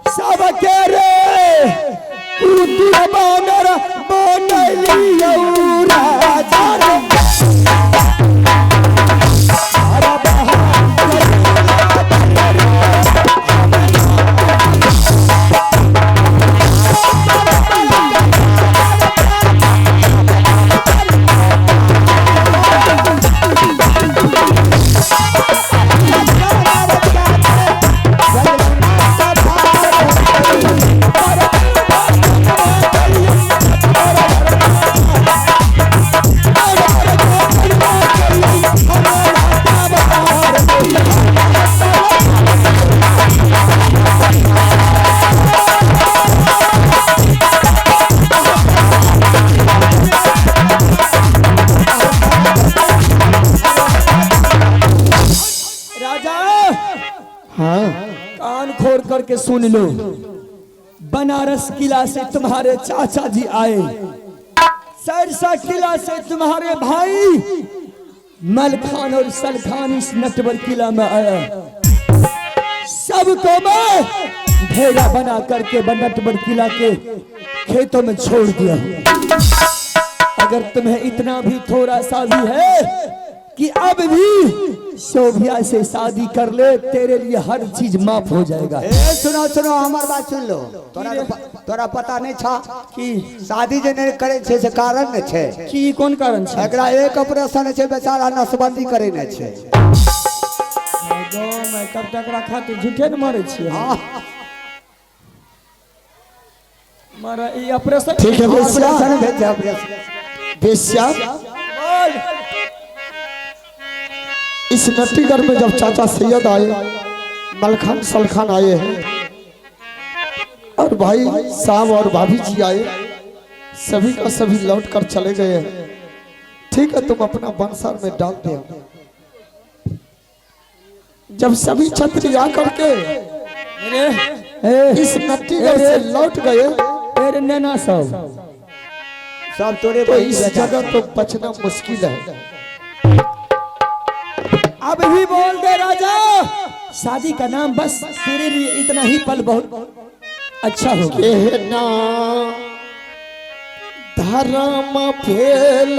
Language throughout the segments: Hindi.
सबके रे कुतुब बानर बनलियो राजा रे करके सुन लो। बनारस किला से तुम्हारे चाचा जी आए, सरसा किला से तुम्हारे भाई मलखान और सलखान इस नटवर किला में आया। सबको मैं ढेरा बना करके नटवर किला के खेतों में छोड़ दिया। अगर तुम्हें इतना भी थोड़ा सा भी है कि अब भी शोभिया से शादी कर ले, तेरे लिए हर चीज माफ हो जाएगा। सुनो सुनो हमार बात सुन लो। तोरा पता नहीं था कि शादी जे नहीं करे छे से कारण न छे कि कौन कारण छे? एकरा एक ऑपरेशन छे, बेचारा नसबंदी करे न छे। मैं कब तक रखा तू झूठे न मारे छे। मारा ये ऑपरेशन ठीक है, ऑपरेशन भेज ऑपरेशन बेश्या। इस नट्टीगढ़ में जब चाचा सैयद आए, मलखान सलखान आए हैं और भाई साहब और भाभी जी आए, सभी का सभी लौट कर चले गए हैं। ठीक है, तुम अपना बंसर में डाल दो। जब सभी छत्री आकर के इस नट्टीगढ़ से लौट गए, नैना सब तोरे तो इस जगह तो बचना मुश्किल है। अब भी बोल दे राजा, शादी का नाम बस तेरे लिए इतना ही पल बहुत अच्छा हो। कहना धर्म भेल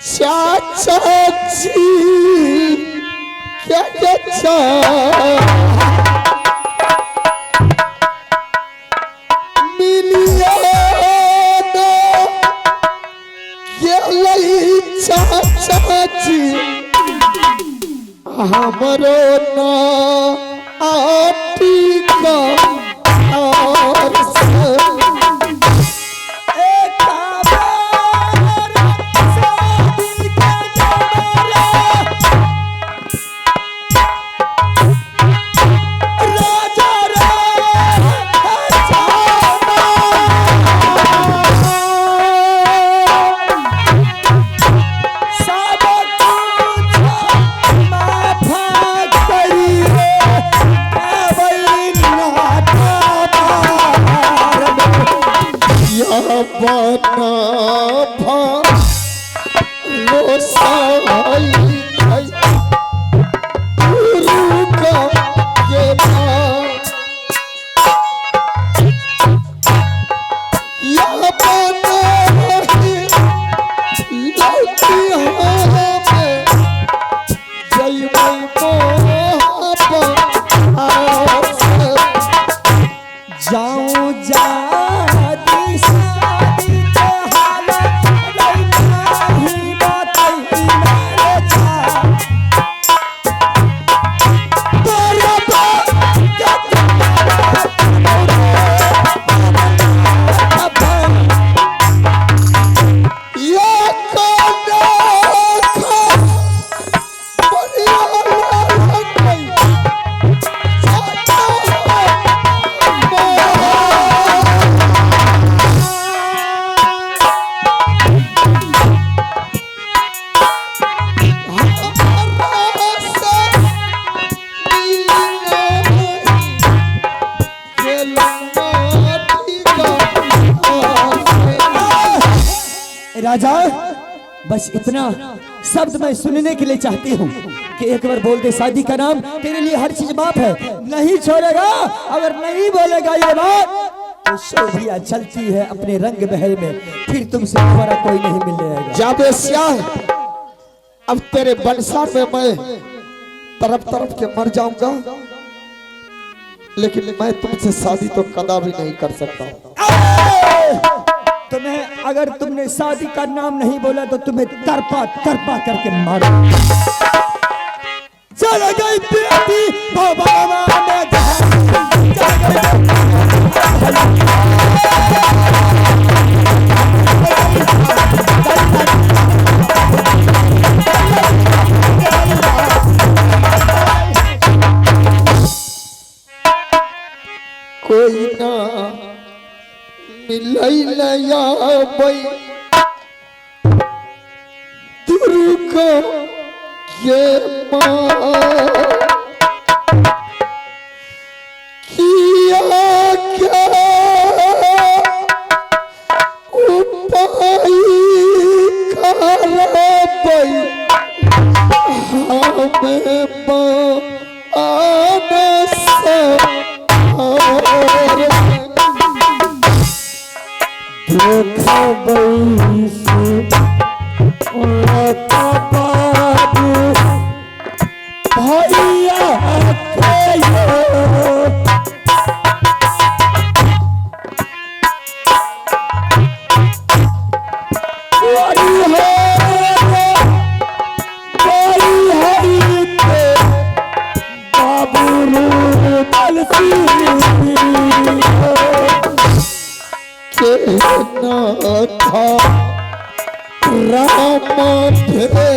चाचा जी क्या चाची हमरो ना आटी का और राजा, बस इतना शब्द मैं सुनने के लिए चाहती हूँ। कि एक बार बोल दे शादी का नाम, तेरे लिए हर चीज माफ है। नहीं छोड़ेगा, अगर नहीं बोलेगा ये बात तो शोभिया चलती है अपने रंग महल में, फिर तुमसे दोबारा कोई नहीं मिलेगा। जाबे स्याह, अब तेरे बंसार में मैं तरफ तरफ के मर जाऊंगा, लेकिन मैं तुमसे शादी तो कदापि नहीं कर सकता। तुम्हें अगर तुमने शादी का नाम नहीं बोला तो तुम्हें तरपा तरपा करके मारो। चल गई बेटी बाबा में कोई ना मिलैया बई दुर्गा ये माँ किया क्या उपाय करा बई हमें आने से देखा बैसु उलटा बाबू भैया के यो था राम भेल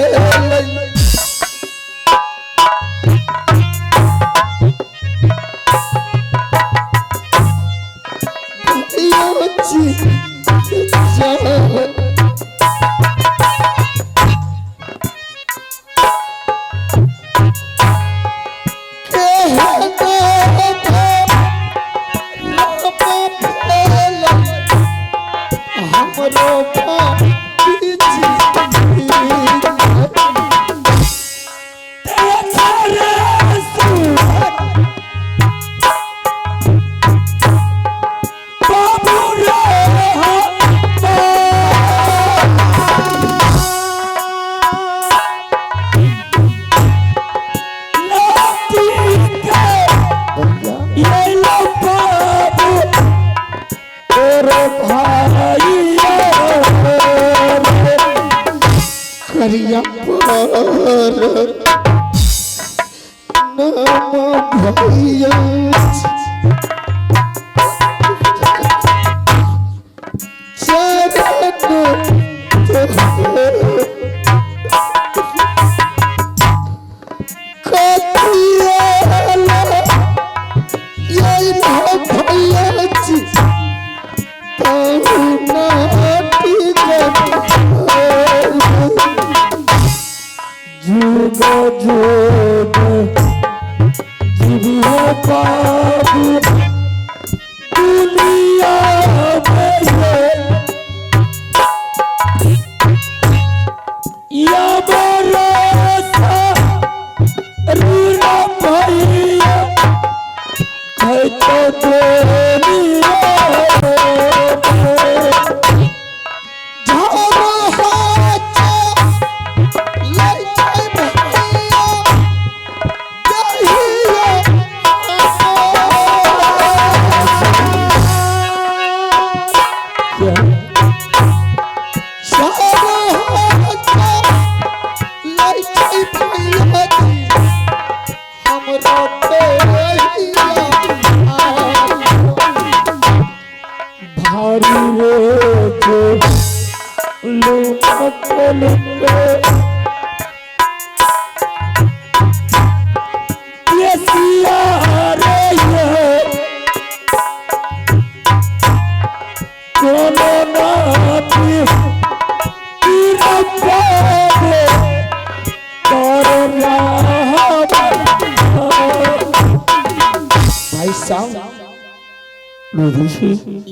करिया पर नाम भैया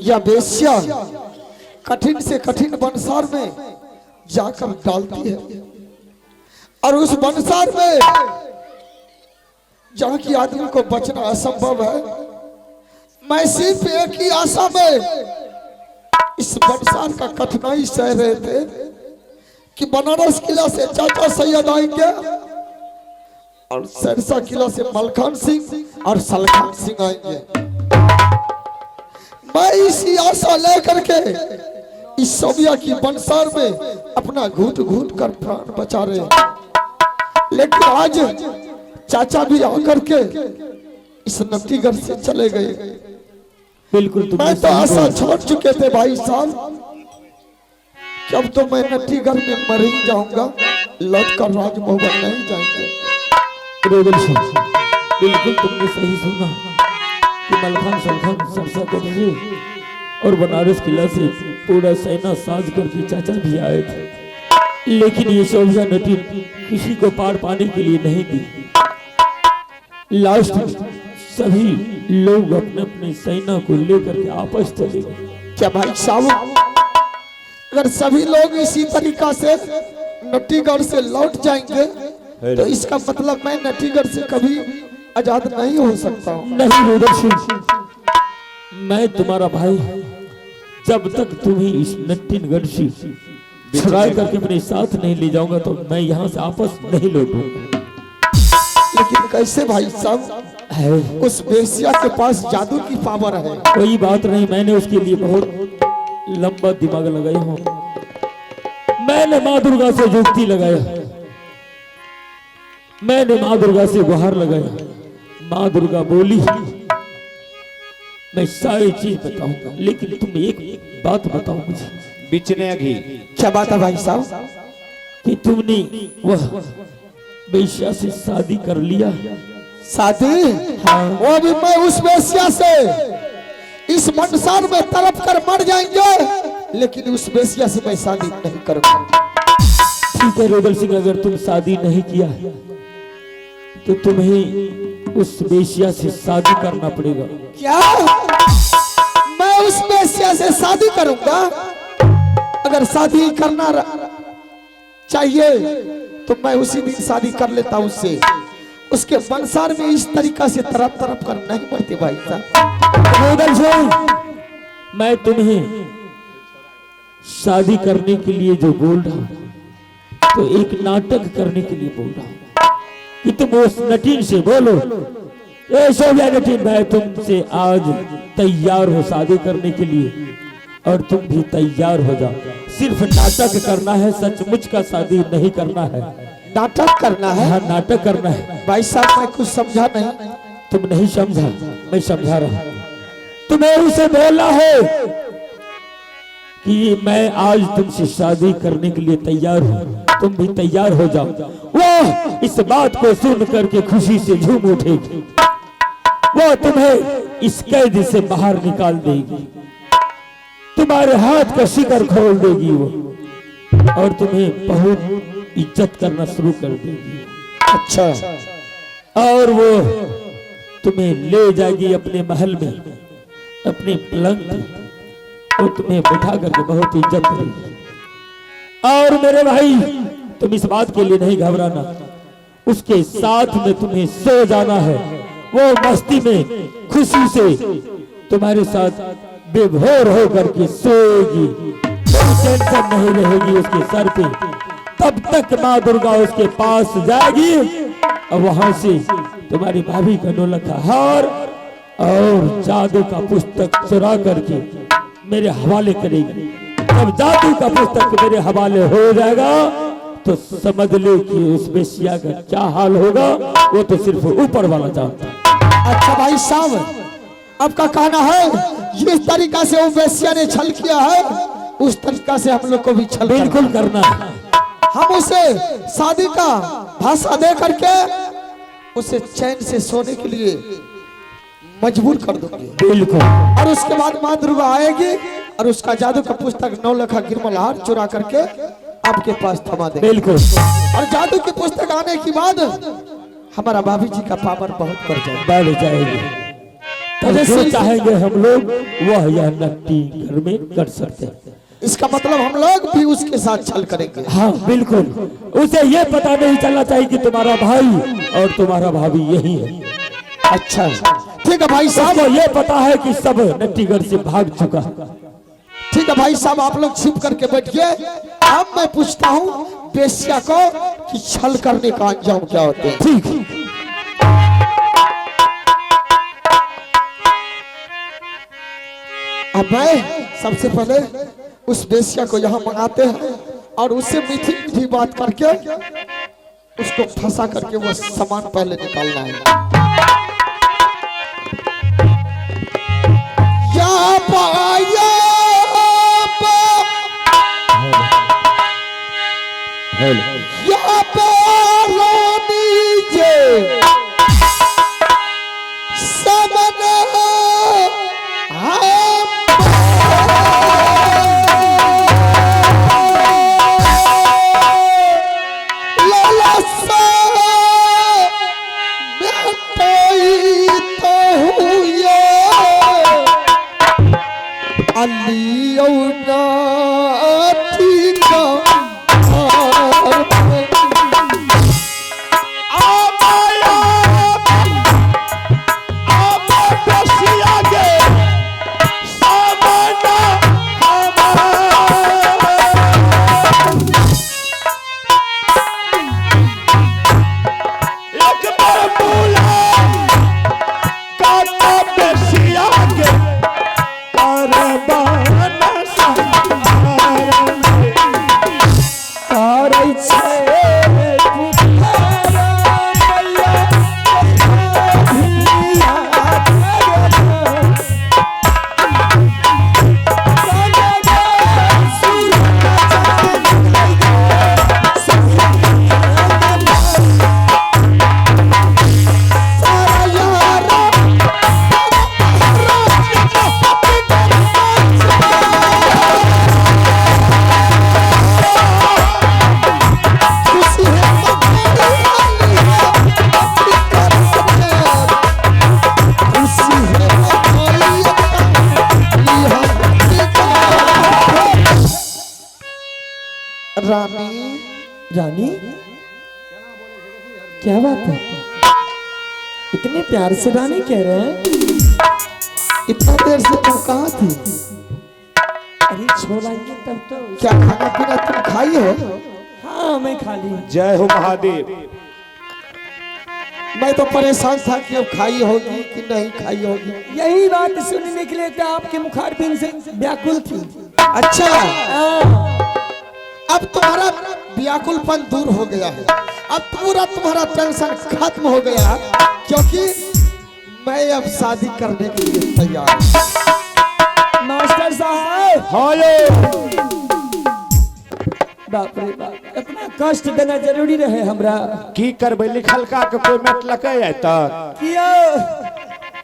या बेस्या कठिन से कठिन बंसार में जाकर डालती है और उस बंसार में जहाँ की आदमी को बचना असंभव है। मैं सिर्फ एक ही आशा में इस बरसात का कठिनाई सह रहे थे कि बनारस किला से चाचा सैयद आएंगे और सरसा किला से मलखान सिंह और सलखान सिंह आएंगे। मैं इसी आशा लेकर के इस सोबिया की बंसार में अपना घूट घूट कर प्राण बचा रहे हैं। लेकिन आज चाचा भी आकर के इस नतीगढ़ से चले गए। बिल्कुल मैं तो आशा छोड़ चुके थे भाई साहब कि अब तो मैं नतीगढ़ में मर ही जाऊंगा, लौट कर राजमोहन नहीं जाएंगे। बिल्कुल तुमने सही सुना कि मलखान सलखान सरसा से और बनारस किला से पूरा सेना साज करके चाचा भी आए थे, लेकिन ये सोभिया नटी किसी को पार पाने के लिए नहीं दी। लास्ट में सभी लोग अपने अपने सेना को लेकर के आपस चले गए। क्या भाई साहब, अगर सभी लोग इसी तरीका से नटीगढ़ से लौट जाएंगे तो इसका मतलब मैं नटीगढ़ से कभी आजाद नहीं हो सकता हूँ। नहीं रुद्र सिंह, मैं तुम्हारा भाई, जब तक तुम्हें इस नट्टीगढ़ से छुड़ा करके अपने साथ नहीं ले जाऊंगा तो मैं यहाँ से आपस नहीं लौटूंगा। लेकिन कैसे भाई साहब, उस बेसिया के पास जादू की पावर है। कोई बात नहीं, मैंने उसके लिए बहुत लंबा दिमाग लगाया हूँ। मैंने माँ दुर्गा से जुगती लगाया, मैंने माँ दुर्गा से गुहार लगाया। माँ दुर्गा बोली मैं सारी चीज बताऊंगा, लेकिन तुम एक बात बताओ मुझे। बिचने घी। क्या बात है भाई साहब? कि तुमने वह बेश्या से शादी कर लिया। शादी? हाँ। वो भी मैं उस बेश्या से इस मंसार में तड़प कर मर जाएंगे, लेकिन उस बेश्या से मैं शादी नहीं करूंगा। ठीक है रुद्र सिंह, अगर तुम शादी नहीं किया तो तुम्हें उस बेश्या से शादी करना पड़ेगा। क्या मैं उस बेश्या से शादी करूंगा? अगर शादी करना चाहिए तो मैं उसी दिन शादी कर लेता उससे। उसके संसार में इस तरीका से तरफ तरफ कर नहीं पड़ते भाई साहब। मैं तुम्हें शादी करने के लिए जो बोल रहा हूं तो एक नाटक करने के लिए बोल रहा हूं कि तुम उस नटीन से बोलो, ए सोभिया नटीन, मैं तुमसे आज तैयार हूं शादी करने के लिए और तुम भी तैयार हो जाओ। सिर्फ नाटक करना है, सचमुच का शादी नहीं करना है। नाटक करना है? हाँ, नाटक करना है। भाई साहब मैं कुछ समझा नहीं। तुम नहीं समझा, मैं समझा रहा हूं। तुम्हें उसे बोलना है कि मैं आज तुमसे शादी करने के लिए तैयार हूं, तुम भी तैयार हो जाओ। वो इस बात को सुन करके खुशी से झूम उठेगी, वो तुम्हें इस कैद से बाहर निकाल देगी, तुम्हारे हाथ का शिकर खोल देगी वो, और तुम्हें बहुत इज्जत करना शुरू कर देगी। अच्छा। और वो तुम्हें ले जाएगी अपने महल में, अपने पलंग पे, वो तुम्हें बिठा करके बहुत इज्जत करेगी। और मेरे भाई, तुम इस बात के लिए नहीं घबराना, उसके साथ में तुम्हें सो जाना है। वो मस्ती में खुशी से तुम्हारे साथ बेभोर होकर के सोएगी, कोई टेंशन नहीं रहेगी उसके सर पे। तब तक माँ दुर्गा उसके पास जाएगी और वहां से तुम्हारी भाभी का नौलखा हार और जादू का पुस्तक चुरा करके मेरे हवाले करेगी। जब जादू का पुस्तक मेरे हवाले हो जाएगा तो समझ ले कि उस बेशिया का क्या हाल होगा, वो तो सिर्फ ऊपर वाला जानता है। अच्छा भाई साहब, आपका कहना है जिस तरीका से वो बेशिया ने छल किया है उस तरीका से हम लोग को भी छल बिल्कुल करना है। हम उसे शादी का भाषा दे करके उसे चैन से सोने के लिए मजबूर कर दोगे। बिल्कुल। और उसके बाद माँ दुर्गा आएगी और उसका जादू का पुस्तक 9 लाख गिरमल हार चुरा करके आपके पास थमा दे। बिल्कुल। और जादू की पुस्तक आने के बाद हमारा भाभी जी का पावर बहुत बढ़ जाएगी। तब जो चाहेंगे हम लोग वह यह नट्टी घर में कर सकते हैं। इसका मतलब हम लोग भी उसके साथ छल करेंगे। हाँ बिल्कुल, उसे ये पता नहीं चलना चाहिए कि तुम्हारा भाई और तुम्हारा भाभी यही है। अच्छा ठीक है भाई साहब, सबको ये पता है कि सब नट्टीगढ़ से भाग चुका। ठीक है भाई साहब, आप लोग छिप करके बैठिए। अब मैं पूछता हूँ बेश्या को कि छल करने का अंजाम क्या होते हैं। ठीक, अब मैं सबसे पहले उस बेश्या को यहाँ मंगाते हैं और उससे मीठी मीठी बात करके उसको फंसा करके वो सामान पहले निकालना है। या पाया या पारानी जे समना रानी रानी क्या बात है, इतने प्यार से रानी कह रहे हैं? इतना देर से तुम कहाँ थी? अरे छोड़ाइए तब तो। क्या खाना पीना तुम खाई हो? हाँ मैं खा ली। जय हो महादेव। मैं तो परेशान था कि अब खाई होगी कि नहीं खाई होगी। यही बात सुनने के लिए तो आपके मुखारबिन से व्याकुल थी। अच्छा, हाँ। अब तुम्हारा व्याकुलपन दूर हो गया है, अब पूरा तुम्हारा टेंशन खत्म हो गया, क्योंकि मैं अब शादी करने के लिए तैयार हूं। मास्टर साहब, हायो बाप रे बाप, इतना कष्ट देना जरूरी रहे हमरा? की करबे, लिखल का के कोई मेटलकै है तक किया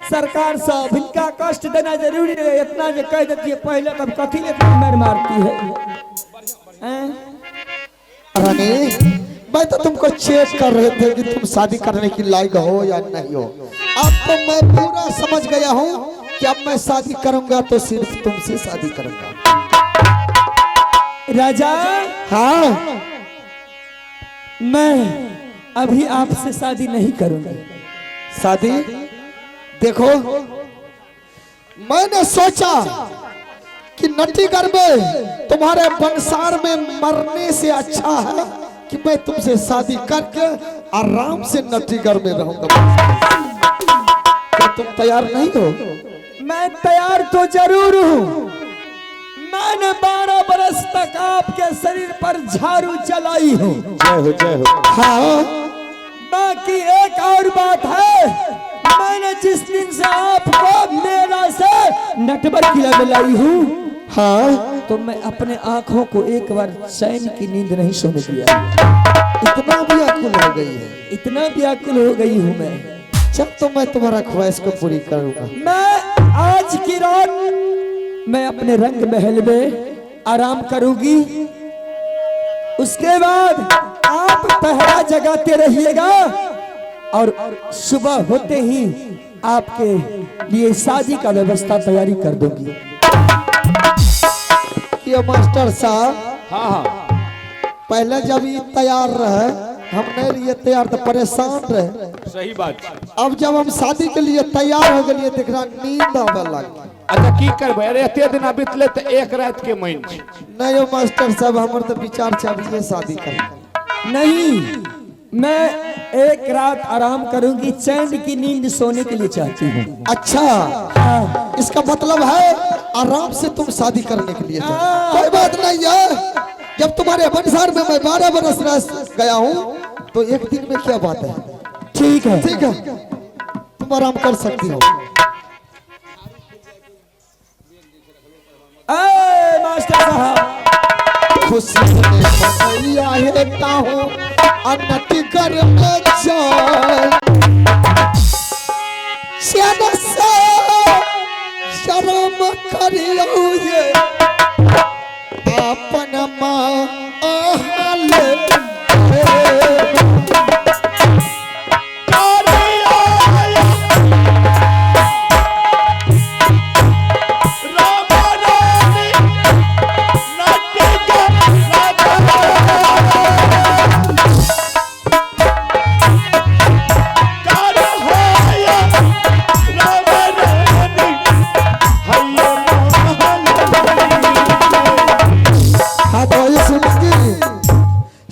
सरकार साहब, इनका कष्ट देना जरूरी रहे? इतना जो कह देती है पहले, तब कथी ले मार मारती है? रानी, मैं तो तुमको चेक कर रहे थे कि तुम शादी करने की लायक हो या नहीं हो। अब तो मैं पूरा समझ गया हूँ कि अब मैं शादी करूंगा तो सिर्फ तुमसे शादी करूंगा। राजा, हाँ, मैं अभी आपसे शादी नहीं करूंगी। शादी देखो, मैंने सोचा कि नट्टीगढ़ में तुम्हारे बंसार में मरने से अच्छा है कि मैं तुमसे शादी करके आराम से नट्टीगढ़ में रहूंगा। क्या तुम तैयार नहीं हो? मैं तैयार तो जरूर हूँ। मैंने 12 बरस तक आपके शरीर पर झाड़ू चलाई हूँ। जय हो जय हो। हाँ, बाकी एक और बात है, मैंने जिस दिन से आपको मेला से नटवर किला में लाई हूँ, हाँ, तो मैं अपने आंखों को एक बार चैन की नींद नहीं सोने दिया। इतना व्याकुल हो गई है। इतना व्याकुल हो गई हूँ मैं। जब तो मैं तुम्हारा ख्वाहिश को पूरी करूंगा। मैं आज की रात मैं अपने रंग महल में आराम करूंगी, उसके बाद आप पहरा जगाते रहिएगा और सुबह होते ही आपके लिए शादी का व्यवस्था तैयारी कर दूंगी। देखिए मास्टर साहब, हाँ हाँ पहले जब ये तैयार रहे हम नहीं रहिए तैयार तो परेशान रहे। सही बात। अब जब हम शादी के लिए तैयार हो गए तो एकरा नींद आवे लगी। अच्छा की करबे, अरे एते दिन बीतले तो एक रात के मन नहीं हो मास्टर साहब, हमर तो विचार चाहिए शादी कर। नहीं, मैं एक रात आराम करूंगी, चैन की नींद सोने के लिए चाहती हूँ। अच्छा, इसका मतलब है आराम से तुम शादी करने के लिए चाहते। कोई बात नहीं है, जब तुम्हारे संसार में मैं 12 बरस रह गया हूँ तो एक दिन में क्या बात है। ठीक है, ठीक है, तुम आराम कर सकती हो। मास्टर साहब, खुशी में बसैया हेता हूँ अनति कर में जान, चैन से शर्म करियो ये अपन माँ आले।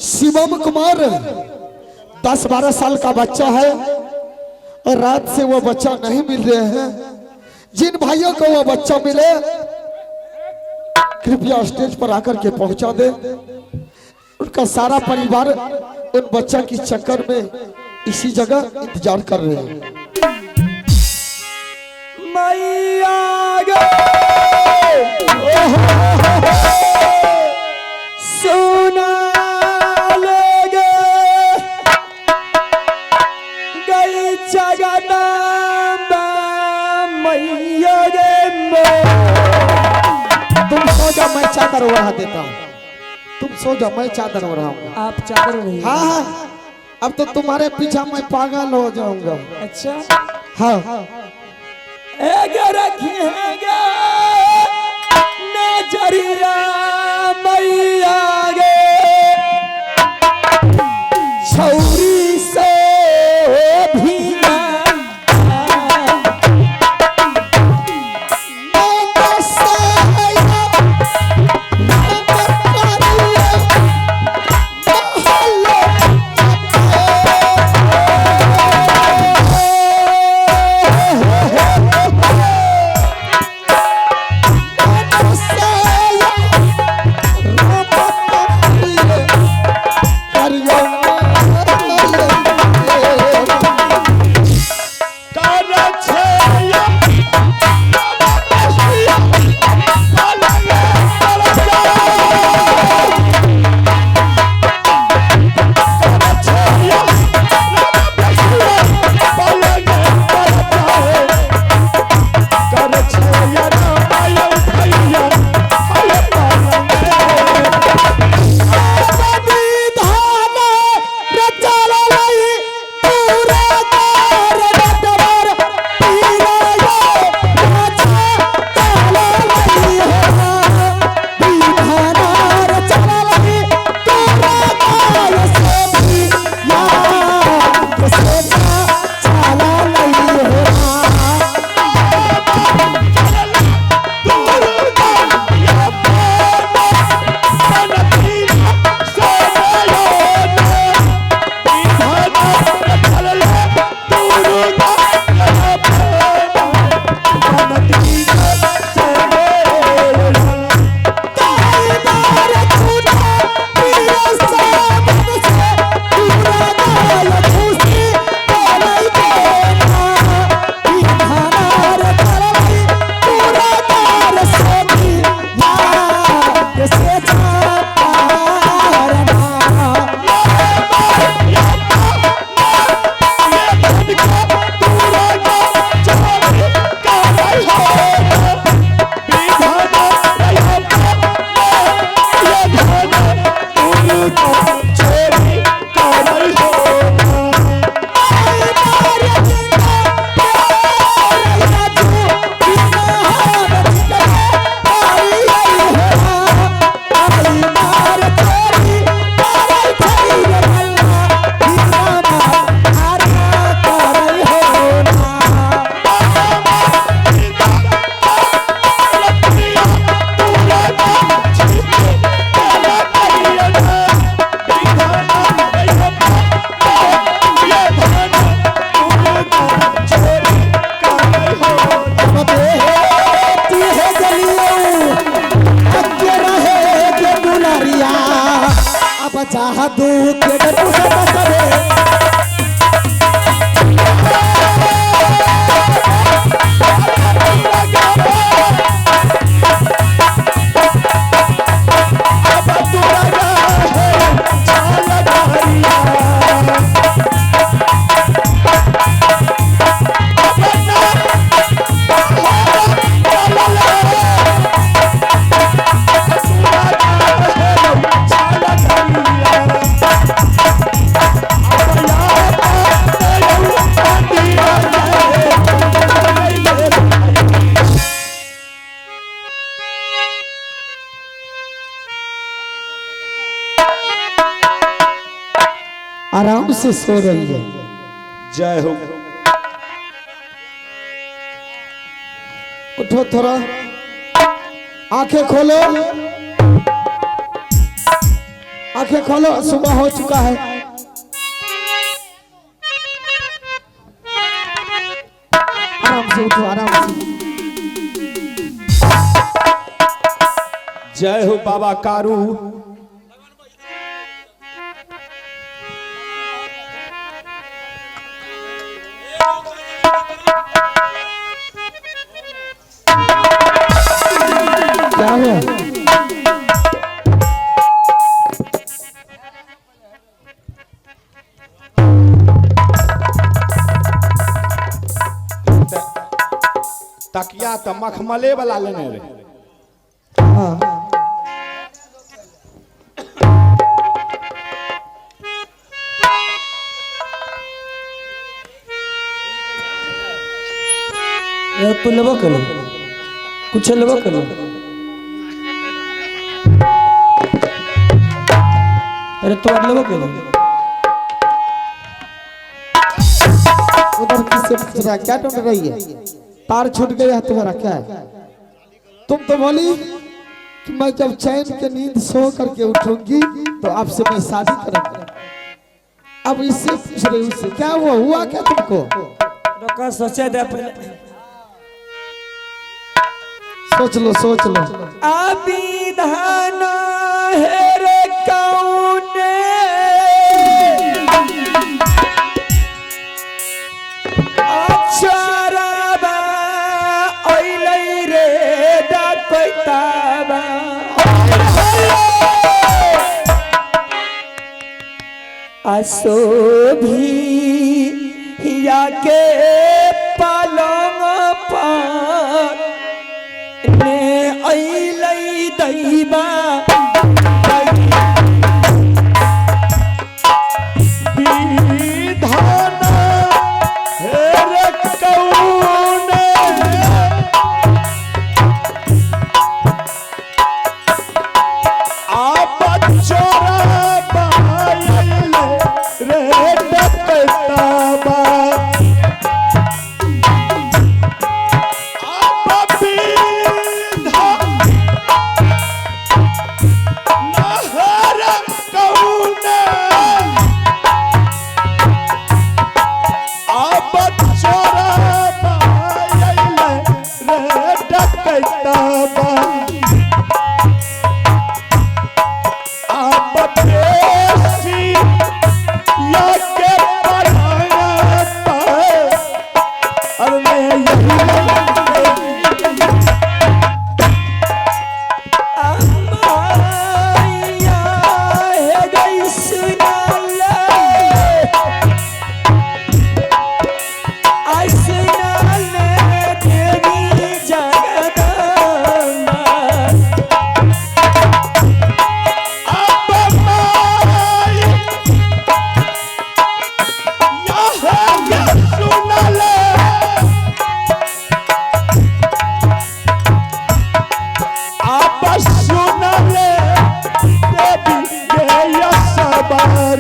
शिवम कुमार 10-12 साल का बच्चा है और रात से वो बच्चा नहीं मिल रहे हैं। जिन भाइयों को वो बच्चा मिले कृपया स्टेज पर आकर के पहुंचा दे। उनका सारा परिवार उन बच्चा की चक्कर में इसी जगह इंतजार कर रहे हैं। मैया सोना तुम सो जाओ, मैं चादर ओढ़ा देता हूँ। तुम सो जाओ, मैं चादर ओढ़ाऊंगा। आप चादर नहीं? हाँ हाँ, अब तो तुम्हारे पीछे मैं पागल हो जाऊंगा। अच्छा हाँ, रखेगा नजरिया मैया गे छौरी से भी जादू के डटू से करे आराम से सो रही है। जय हो। उठो थोड़ा, आंखें खोलो, आंखें खोलो, सुबह हो चुका है। आराम से उठो, आराम से। जय हो बाबा कारू। क्या है? तकिया तो मखमले वाला लेने रे। हाँ। तो लेवा करो, कुछ लेवा करो। अरे तो लेवा करो। उधर किससे पूछ रहा है? क्या ढूंढ रही है? तार छूट गया है तुम्हारा, क्या है? तुम तो बोली कि मैं जब चैन के नींद सो करके उठूंगी तो आपसे मैं शादी करूंगा। अब इससे पूछ रही उससे क्या हुआ क्या तुमको? रोका, सोचे दे पहले। सोच लो, सोच लो। अभिधान है रे कौने अक्षरबा ओइलै रे डकैताबा असोभी या के पलंग पर ने अइलै दैबा विधान हे रे कौने आप चोरा बाइले रे डकैताबा बाबा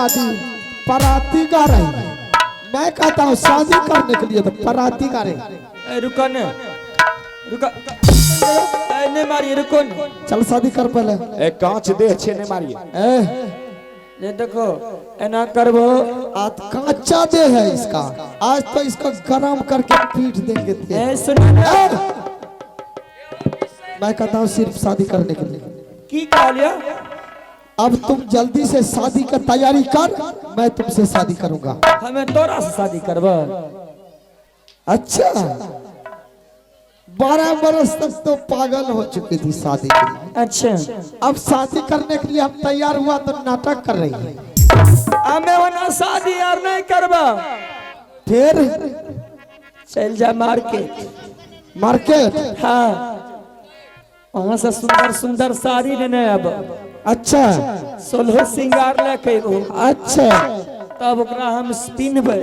शादी पराती गा रही है। मैं कहता हूँ शादी करने के लिए तो पराती गा रही। रुको न, रुको, नहीं मारिए, रुको न। चल शादी कर पहले। एक कांच दे छे ने मारिए। ये देखो ऐना करबो। आज कांचा दे है इसका, आज तो इसको गरम करके पीट देंगे थे। सुनो न, मैं कहता हूँ सिर्फ शादी करने के लिए। की कह लिया? अब तुम जल्दी से शादी का तैयारी कर, मैं तुमसे शादी करूंगा। हमें तोरा से शादी करबा? अच्छा, 12 बरस तक तो पागल हो चुकी थी शादी के लिए। अच्छा, अब शादी करने के लिए हम तैयार हुआ तो नाटक कर रही है। हमें वना शादी यार नहीं करबा। फिर चल जा मार्केट। मार्केट? हाँ, वहाँ से सुंदर सुंदर साड़ी लेने अब। अच्छा, सोलह सिंगार लेके वो। अच्छा, तब ओकरा हम पिन्हबै।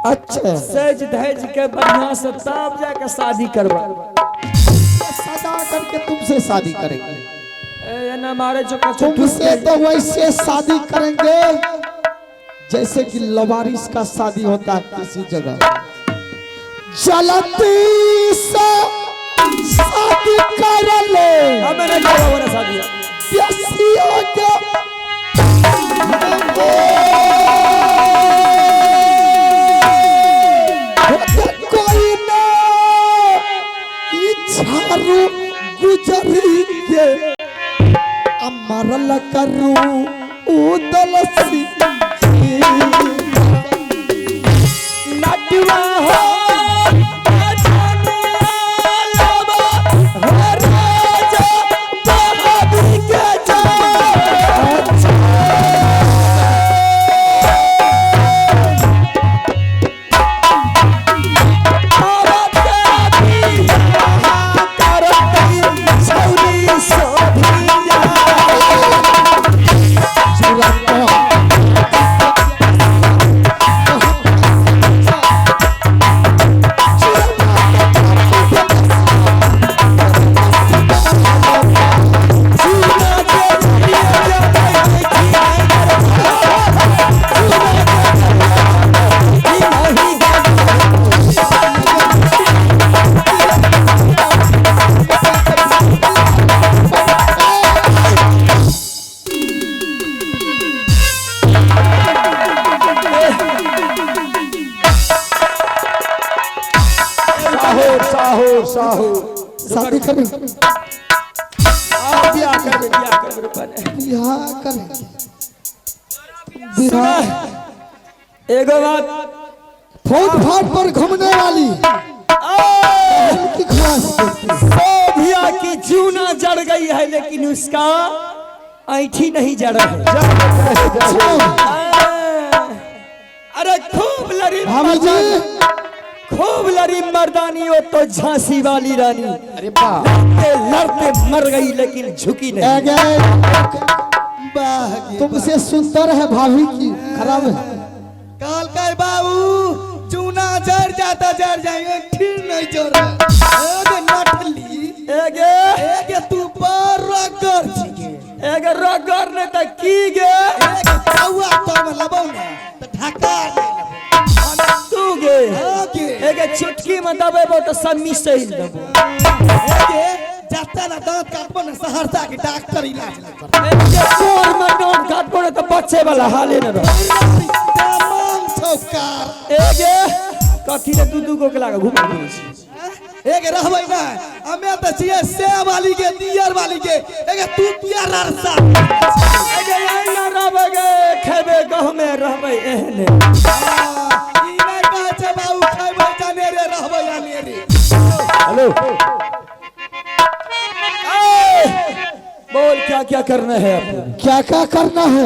अच्छा, सज धज के बढ़िया से तब जाके शादी करबा। सदा करके तुमसे शादी करेंगे। ए ना मारे जो कछु तुमसे तो वैसे शादी करेंगे जैसे कि लवारिस का शादी होता है किसी जगह। जलती से शादी कर ले। हमें नहीं करबा वो शादी। प्यासियों के कोई ना झारू गुजरी के अमरल करू उदलसी नटवा हो शादी करें, ब्याह कर बिहार करें, बिहार। एगो बात फौज फाट पर घूमने वाली की ख्वाहिश देखती। सोभिया की जूना जड़ गई है लेकिन उसका ऐठी नहीं जड़ा है। अरे खूब लड़ी भाभी जी, खूब लड़ी मर्दानी हो तो झांसी वाली रानी। अरे बा लड़ते मर गई लेकिन झुकी नहीं। तुमसे सुंदर है भाभी की, खराब है। काल का बाबू चूना जड़ जाता जड़ जाएंगे फिर नहीं जोड़ नटली एगे तू पर रगर छिके एगे रगर ने त की गे एगे कौआ तो में लबौ ना त ढाका तू गे ओके एगे चुटकी में दबेबो तो सब मिसैल देबो। एगे जाता ना दांत काटबो ना सहरसा के डॉक्टर इलाज नहीं कर एगे तोर में दांत काटबो ना तो बच्चे वाला हाले न रह। तमाम चौकार एगे कथी ले दू गो के लागे घुमा छी। एगे रहबै ना हमें त छिए से वाली के दियर वाली के एगे तू पिया ररसा एगे यही ना रहबे गे खेबे गह में रहबे एहने। ई नहीं कहै छै बाबू खैबै जाने रे रहबै जाने रे। हेलो बोल क्या क्या करना है आपको? क्या क्या करना है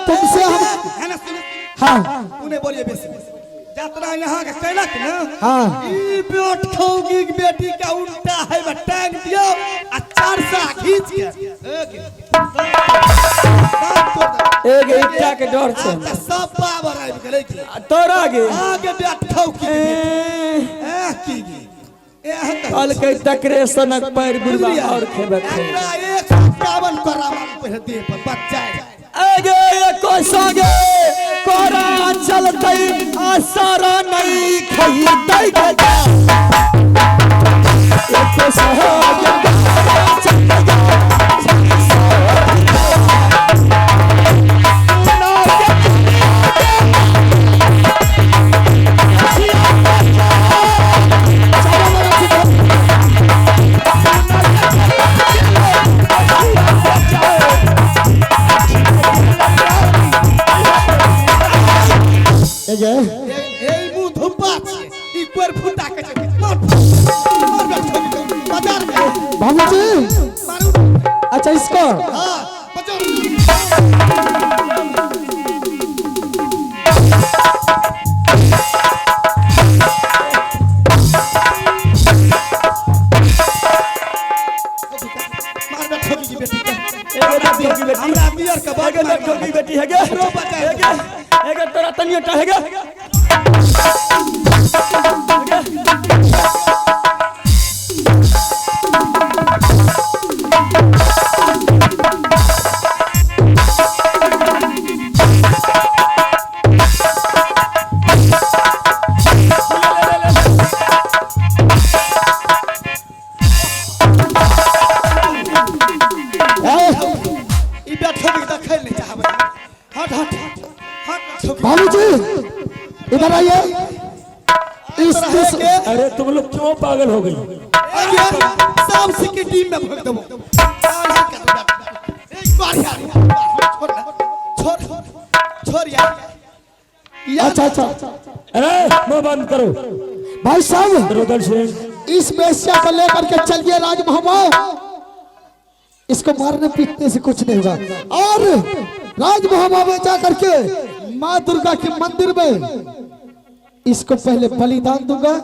तुमसे? हम है ना सुन हाँ उन्हें बोलिए बेसी यात्रा यहाँ का कैलक ना हाँ ई बेट खौगी की बेटी का उल्टा है बा टांग दियो आ 400 खींच के एक ईटा के डर छे सब पावर आबि गेलै की तोरा गे आगे बेट खौगी ए की गे कल के तकरे सनक पैर गुरबा और खेबे एकरा 151 करावा पे दे पर बच्चा आगे एको तो संगे कोरा चलते आसारा नहीं खरीदे गया एक सहाय এই মু ধুপা ই কোর ফুটা কে মার मार बाजार बाबूजी मारू अच्छा इसको हां बचाओ मार बे छोटी की बेटी हमरा बियर का बाग में छोटी बेटी है गे रो बचा एगे तोरा तनिया टा है गे ई बैठो भी देखे नहीं चाहबे हट हट हट बाबूजी इधर आइए इस अरे तुम लोग क्यों पागल हो गई आइए सब सिक्के टीम में भग दबो एक बार यार छोड़ छोड़ यार अच्छा अच्छा अरे मुंह बंद करो भाई साहब रुदल सिंह इस बेस्या को लेकर के चलिए राजमहल इसको मारने पीटने से कुछ नहीं होगा और राजमहल में जाकर के माँ दुर्गा के मंदिर में इसको पहले बलिदान दूंगा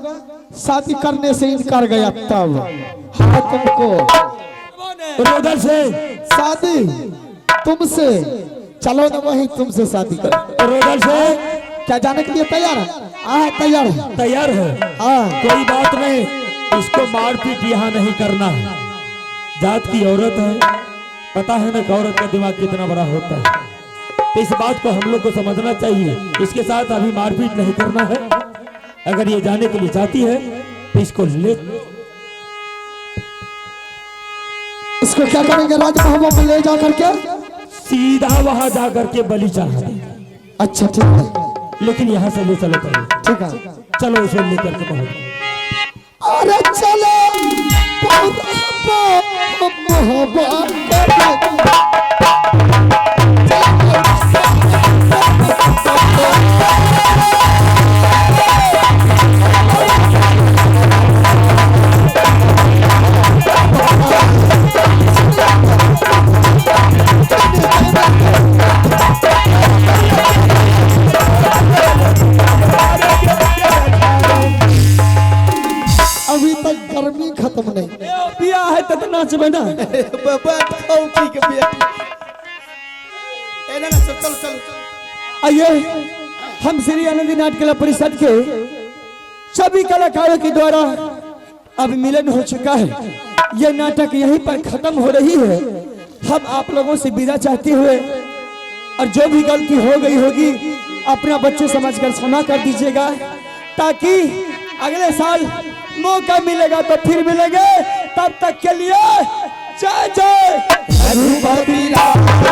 शादी करने से इनकार गया तब हाँ तुमको रुदल सिंह शादी तुमसे चलो ना वही तुमसे शादी कर रुदल सिंह क्या जाने के लिए तैयार है हाँ तैयार है तैयार है हाँ कोई बात नहीं इसको मारपीट यहाँ नहीं करना है जात की औरत है पता है ना कि औरत का दिमाग कितना बड़ा होता है तो इस बात को हम लोग को समझना चाहिए इसके साथ अभी मारपीट नहीं करना है अगर ये जाने के लिए चाहती है तो इसको ले इसको क्या करेंगे राजमहल में ले जा करके सीधा वहां जाकर के बलि चढ़ा देंगे अच्छा ठीक है लेकिन यहाँ से ले चलो पहले ठीक है चलो इसे लेकर के पहुंचो अरे चलो अभी तक गर्मी खत्म नहीं पिया है तो नाचबे ना बाबा खौकी के बेटी एना ना चल चल आइए हम श्री आनंदी नाट्य कला परिषद के सभी कलाकारों के द्वारा अब मिलन हो चुका है यह नाटक यहीं पर खत्म हो रही है हम आप लोगों से विदा चाहते हुए और जो भी गलती हो गई होगी अपना बच्चे समझकर क्षमा कर दीजिएगा ताकि अगले साल मौका मिलेगा तो फिर मिलेंगे तब तक के लिए जय जय